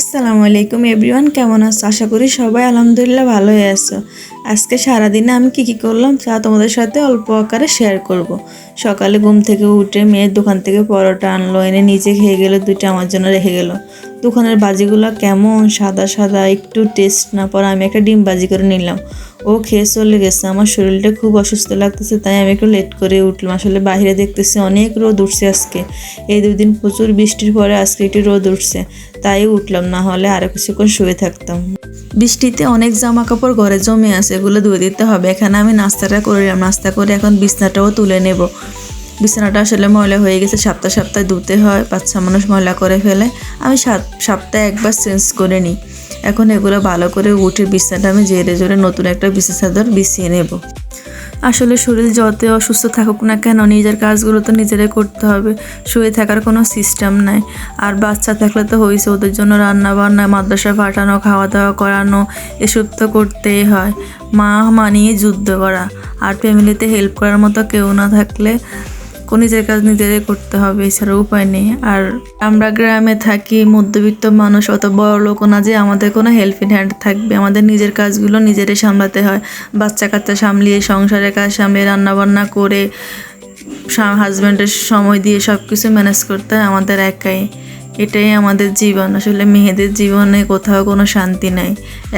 আসসালামু আলাইকুম এভরিওয়ান, কেমন আছো? আশা করি সবাই আলহামদুলিল্লাহ ভালোই আছো। আজকে সারাদিনে আমি কি করলাম তা তোমাদের সাথে অল্প আকারে শেয়ার করব। সকালে ঘুম থেকে উঠে মেয়ের দোকান থেকে পরোটা আনলো, এনে নিজে খেয়ে গেল, দুইটা আমার জন্য রেখে গেল। দোকানের বাজিগুলো কেমন সাদা সাদা, একটু টেস্ট না পরে আমি একটা ডিম বাজি করে নিলাম। ও খেয়ে চলে গেছে। আমার শরীরটা খুব অসুস্থ লাগতেছে, তাই আমি একটু লেট করে উঠলাম। আসলে বাইরে দেখতেছি অনেক রোদ উঠছে আজকে। এই দুদিন প্রচুর বৃষ্টির পরে আজকে একটু রোদ উঠছে, তাই উঠলাম, না হলে আরো কিছুক্ষণ শুয়ে থাকতাম। বৃষ্টিতে অনেক জামা কাপড় ঘরে জমে আছে, এগুলো ধুয়ে দিতে হবে। এখানে আমি নাস্তাটা করলাম, নাস্তা করে এখন বিছনাটাও তুলে নেব। বিছানাটা আসলে ময়লা হয়ে গেছে, সপ্তাহে সপ্তাহে ধুতে হয়, বাচ্চা মানুষ ময়লা করে ফেলে। আমি সপ্তাহে একবার চেঞ্জ করে নিই। এখন এগুলো ভালো করে উঠে বিছানাটা আমি জেরে জোরে নতুন একটা বিছানা চাদর বিছিয়ে নেব। আসলে শরীর যত অসুস্থ থাকুক না কেন, নিজের কাজগুলো তো নিজেরাই করতে হবে। শুয়ে থাকার কোনো সিস্টেম নাই। আর বাচ্চা থাকলে তো হয়েছে, ওদের জন্য রান্না বান্না, মাদ্রাসা পাঠানো, খাওয়া দাওয়া করানো, এসব তো করতেই হয়। মা মানিয়ে যুদ্ধ করা। আর ফ্যামিলিতে হেল্প করার মতো কেউ না থাকলে নিজের কাজ নিজেরাই করতে হবে, এছাড়া উপায় নেই। আর আমরা গ্রামে থাকি, মধ্যবিত্ত মানুষ, অত বড় লোক না যে আমাদের কোনো হেল্পিং হ্যান্ড থাকবে। আমাদের নিজের কাজগুলো নিজেরাই সামলাতে হয়। বাচ্চা কাচ্চা সামলিয়ে, সংসারের কাজ সামলিয়ে, রান্নাবান্না করে, হাজব্যান্ডের সময় দিয়ে সব কিছু ম্যানেজ করতে হয় আমাদের একাই। এটাই আমাদের জীবন। আসলে মেয়েদের জীবনে কোথাও কোনো শান্তি নাই।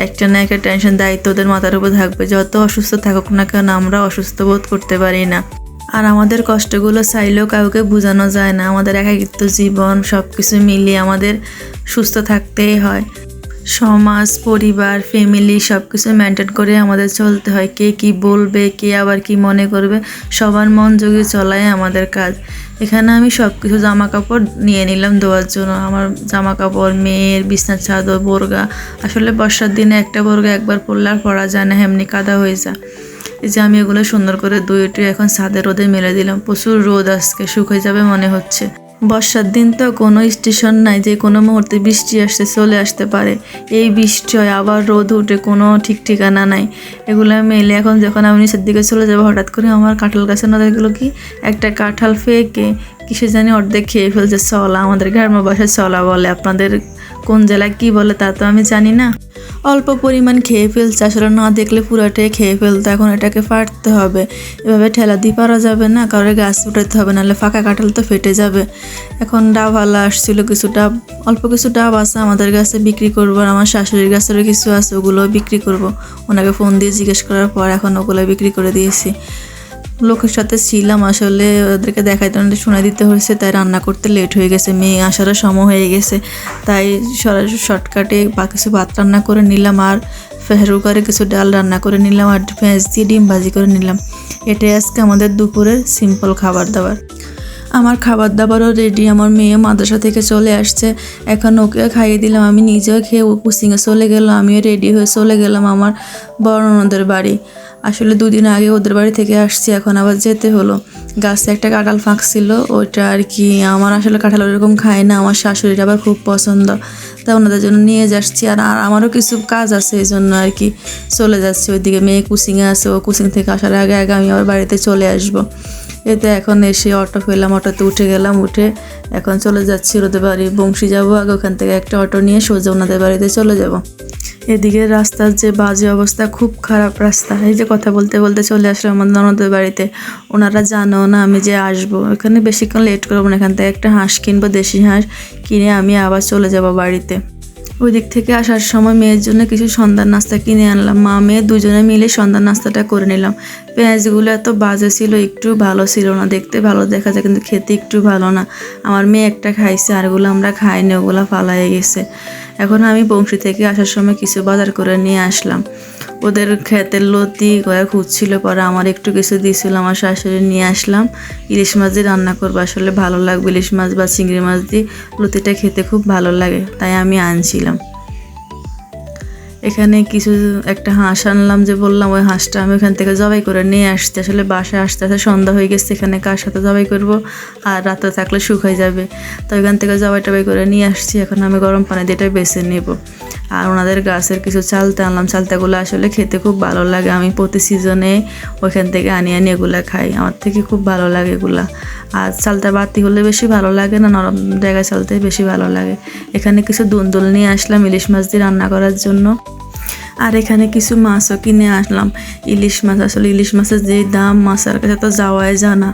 একটা না একটা টেনশন, দায়িত্ব ওদের মাথার উপর থাকবে। যত অসুস্থ থাকুক না কেন, আমরা অসুস্থ বোধ করতে পারি না। আর আমাদের কষ্টগুলো চাইলেও কাউকে বোঝানো যায় না। আমাদের একাকিত্ব জীবন, সব কিছু মিলিয়ে আমাদের সুস্থ থাকতেই হয়। সমাজ, পরিবার, ফ্যামিলি সব কিছু মেনটেন করে আমাদের চলতে হয়। কে কি বলবে, কে আবার কি মনে করবে, সবার মন জুগিয়ে চলাই আমাদের কাজ। এখানে আমি সব কিছু জামা কাপড় নিয়ে নিলাম ধোয়ার জন্য। আমার জামা কাপড়, মেয়ের বিছনার চাদর, বোরগা। আসলে বর্ষার দিনে একটা বোরগা একবার পরলে আর পরা যায় না, এমনি কাদা হয়ে যায়। এই যে আমি এগুলো সুন্দর করে ধুয়ে এখন ছাদে রোদে মেলে দিলাম। প্রচুর রোদ, আজকে শুকিয়ে যাবে মনে হচ্ছে। বর্ষার দিন তো কোনো স্টেশন নাই, যে কোনো মুহূর্তে বৃষ্টি আসতে চলে আসতে পারে। এই বৃষ্টি হয়, আবার রোদ উঠে, কোনো ঠিক ঠিকানা নাই। এগুলো মেলে এখন যখন আমি নিচের দিকে চলে যাবো, হঠাৎ করে আমার কাঁঠাল গাছে না দেখলো কি একটা কাঁঠাল ফেঁকে কিসে জানি অর্ধেক খেয়ে ফেলছে। চলা, আমাদের গ্রামের ভাষায় চলা বলে, আপনাদের কোন জেলায় কি বলে তা তো আমি জানি না। অল্প পরিমাণ খেয়ে ফেলছে, আসলে না দেখলে পুরাটাই খেয়ে ফেলতো। এখন এটাকে ফাটতে হবে, এভাবে ঠেলা দিয়ে পারা যাবে না, কারোর গাছ উঠাতে হবে, নাহলে ফাঁকা কাঁঠাল তো ফেটে যাবে। এখন ডাবওয়ালা আসছিল, কিছু ডাব, অল্প কিছু ডাব আছে আমাদের কাছে, বিক্রি করবো। আর আমার শাশুড়ির গাছেরও কিছু আছে, ওগুলো বিক্রি করব। ওনাকে ফোন দিয়ে জিজ্ঞেস করার পর এখন ওগুলো বিক্রি করে দিয়েছি। লোকের সাথে ছিলাম, আসলে ওদেরকে দেখাইতে শোনা দিতে হয়েছে, তাই রান্না করতে লেট হয়ে গেছে, মেয়ে আসারও সময় হয়ে গেছে। তাই সরাসরি শর্টকাটে কিছু ভাত রান্না করে নিলাম, আর প্রেসার কুকারে কিছু ডাল রান্না করে নিলাম, আর পেঁয়াজ দিয়ে ডিম ভাজি করে নিলাম। এটাই আজকে আমাদের দুপুরের সিম্পল খাবার দাবার। আমার খাবার দাবারও রেডি। আমার মেয়ে মাদ্রাসা থেকে চলে আসছে, এখন ওকে খাইয়ে দিলাম, আমি নিজেও খেয়ে কোচিংয়ে চলে গেলাম। আমিও রেডি হয়ে চলে গেলাম আমার বড় ননদের বাড়ি। আসলে দুদিন আগে ওদের বাড়ি থেকে আসছি, এখন আবার যেতে হলো। গাছে একটা কাঁঠাল ফাঁকছিল, ওইটা আর কি, আমার আসলে কাঁঠাল ওরকম খায় না, আমার শাশুড়ির আবার খুব পছন্দ, তাই ওনাদের জন্য নিয়ে যাচ্ছি। আর আমারও কিছু কাজ আছে, এই জন্য আর কি চলে যাচ্ছি ওইদিকে। মেয়ে কোচিংয়ে আছে, ও কোচিং থেকে আসার আগে আগে আমি আবার বাড়িতে চলে আসবো। এতে এখন এসে অটো পেলাম, অটোতে উঠে গেলাম, উঠে এখন চলে যাচ্ছি ওদের বাড়ি। বংশী যাবো আগে, ওখান থেকে একটা অটো নিয়ে সোজা ওনাদের বাড়িতে চলে যাব। এদিকে রাস্তার যে বাজে অবস্থা, খুব খারাপ রাস্তা। এই যে কথা বলতে বলতে চলে আসলাম আমার ননদের বাড়িতে। ওনারা জানো না আমি যে আসবো, এখানে বেশিক্ষণ লেট করবো না। এখান থেকে একটা হাঁস কিনবো, দেশি হাঁস কিনে আমি আবার চলে যাব বাড়িতে। ওই দিক থেকে আসার সময় মেয়ের জন্য কিছু সন্ধ্যার নাস্তা কিনে আনলাম। মা মেয়ে দুজনে মিলে সন্ধ্যার নাস্তাটা করে নিলাম। পেঁয়াজগুলো এত বাজে ছিল, একটু ভালো ছিল না। দেখতে ভালো দেখা যায়, কিন্তু খেতে একটু ভালো না। আমার মেয়ে একটা খাইছে, আরগুলো আমরা খাইনি, ওগুলো ফালাই গেছে। এখন আমি বংশী থেকে আসার সময় কিছু বাজার করে নিয়ে আসলাম। ওদের ক্ষেতের লতি কয়েক খুঁজছিল, পরে আমার একটু কিছু দিয়েছিল, আমার শাশুড়ি নিয়ে আসলাম। ইলিশ মাছ দিয়ে রান্না করবো, আসলে ভালো লাগবে ইলিশ মাছ বা চিংড়ি মাছ দিয়ে লতিটা খেতে খুব ভালো লাগে, তাই আমি আনছিলাম। এখানে কিছু একটা হাঁস আনলাম, যে বললাম ওই হাঁসটা আমি ওখান থেকে জবাই করে নিয়ে আসছি। আসলে বাসায় আসতে আসতে সন্ধ্যা হয়ে গেছে, এখানে কার সাথে জবাই করব, আর রাতে থাকলে শুকাই যাবে, তো ওইখান থেকে জবাই টবাই করে নিয়ে আসছি। এখন আমি গরম পানি দিয়ে এটা বেছে নেব। আর ওনাদের গাছের কিছু চালতা আনলাম। চালতাগুলো আসলে খেতে খুব ভালো লাগে, আমি প্রতি সিজনে ওইখান থেকে আনি এগুলো খাই, আমার থেকে খুব ভালো লাগে এগুলা। আর চালতা বাতি হলে বেশি ভালো লাগে না, নরম জায়গায় চালতাই বেশি ভালো লাগে। এখানে কিছু দুন্দুল নিয়ে আসলাম ইলিশ মাছ দিয়ে রান্না করার জন্য। আর এখানে কিছু মাছও কিনে আসলাম, ইলিশ মাছ। আসলে ইলিশ মাছের যেই দাম, মাছের কাছে তো যাওয়াই জানা,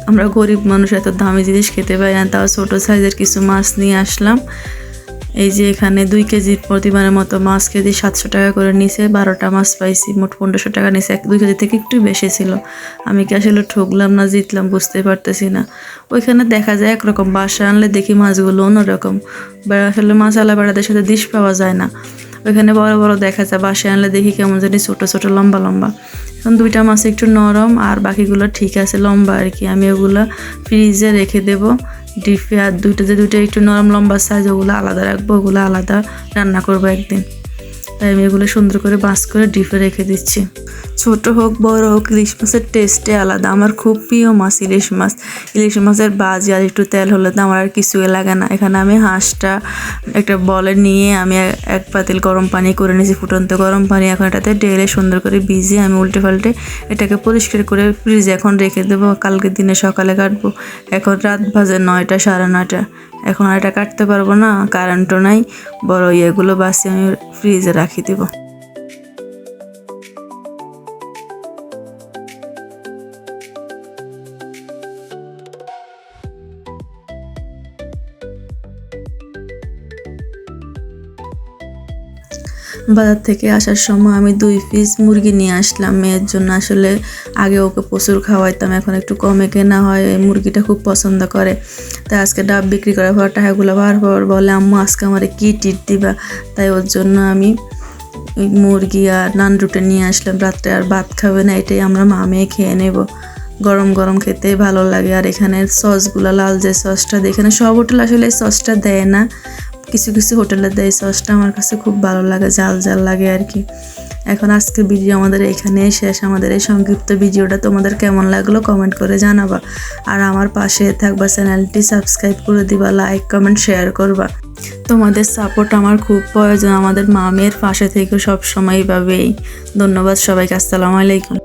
আমরা গরিব মানুষ এত দামি জিনিস খেতে পারি না। তাও ছোটো সাইজের কিছু মাছ নিয়ে আসলাম। এই যে এখানে 2 কেজি প্রতিবারের মতো মাছ কেজি 700 টাকা করে নিছে, 12টা মাছ পাইছি, মোট 1500 টাকা নিছে। 2 কেজি থেকে একটু বেশি ছিল। আমি কি আসলে ঠকলাম না জিতলাম বুঝতে পারতেছি না। ওইখানে দেখা যায় একরকম, বাসা আনলে দেখি মাছগুলো অন্যরকম। আসলে মাছালা বেড়াদের সাথে ডিশ পাওয়া যায় না। ওইখানে বড় বড় দেখা যায়, বাসায় আনলে দেখি কেমন জানি ছোটো ছোটো লম্বা লম্বা। এখন 2টা মাছ একটু নরম আর বাকিগুলো ঠিক আছে লম্বা আর কি। আমি ওগুলো ফ্রিজে রেখে দেবো ডিপে। আর দুইটা একটু নরম লম্বা সাইজ, ওগুলো আলাদা রাখবো, ওগুলো আলাদা রান্না করবো একদিন। তাই আমি এগুলো সুন্দর করে বাস করে ডিপে রেখে দিচ্ছি। ছোট হোক বড় হোক, ইলিশ মাছের টেস্টে আলাদা। আমার খুব প্রিয় মাছ ইলিশ মাছ। ইলিশ মাছের বাজি আর একটু তেল হলে তো আমার আর কিছুই লাগে না। এখানে আমি হাঁসটা একটা বলে নিয়ে আমি এক পাতিল গরম পানি করে নিয়েছি, ফুটন্ত গরম পানি। এখন এটাতে ঢেলে সুন্দর করে ভিজিয়ে আমি উল্টে পাল্টে এটাকে পরিষ্কার করে ফ্রিজে এখন রেখে দেবো, কালকে দিনে সকালে কাটবো। এখন রাত বাজে 9টা, 9:30। এখন আর এটা কাটতে পারবো না, কারেন্টও নাই। বড় ইয়েগুলো বাসি আমি ফ্রিজে রাখি দেবো। বাজার থেকে আসার সময় আমি 2 পিস মুরগি নিয়ে আসলাম মেয়ের জন্য। আসলে আগে ওকে প্রচুর খাওয়াইতাম, এখন একটু কমে কেনা হয়। মুরগিটা খুব পছন্দ করে। তাই আজকে ডাব বিক্রি করার পর টাকাগুলো বারবার বলে, আম্মু আজকে আমার কি টিট দিবা। তাই ওর জন্য আমি মুরগি আর নান রুটি নিয়ে আসলাম। রাত্রে আর ভাত খাবে না, এটাই আমরা মা মেয়ে খেয়ে নেব। গরম গরম খেতে ভালো লাগে। আর এখানে সসগুলো, লাল যে সসটা, এখানে সব হোটেল আসলে এই সসটা দেয় না, কিছু কিছু হোটেলে দেয়। সসটা আমার কাছে খুব ভালো লাগে, জাল জাল লাগে আর কি। এখন আজকের ভিডিও আমাদের এখানেই শেষ। আমাদের এই সংক্ষিপ্ত ভিডিওটা তোমাদের কেমন লাগলো কমেন্ট করে জানাবা। আর আমার পাশে থাকবা, চ্যানেলটি সাবস্ক্রাইব করে দিবা, লাইক কমেন্ট শেয়ার করবা। তোমাদের সাপোর্ট আমার খুব প্রয়োজন। আমাদের মা মেয়ের পাশে থেকে সব সময় পাবেই। ধন্যবাদ সবাইকে। আসসালামু আলাইকুম।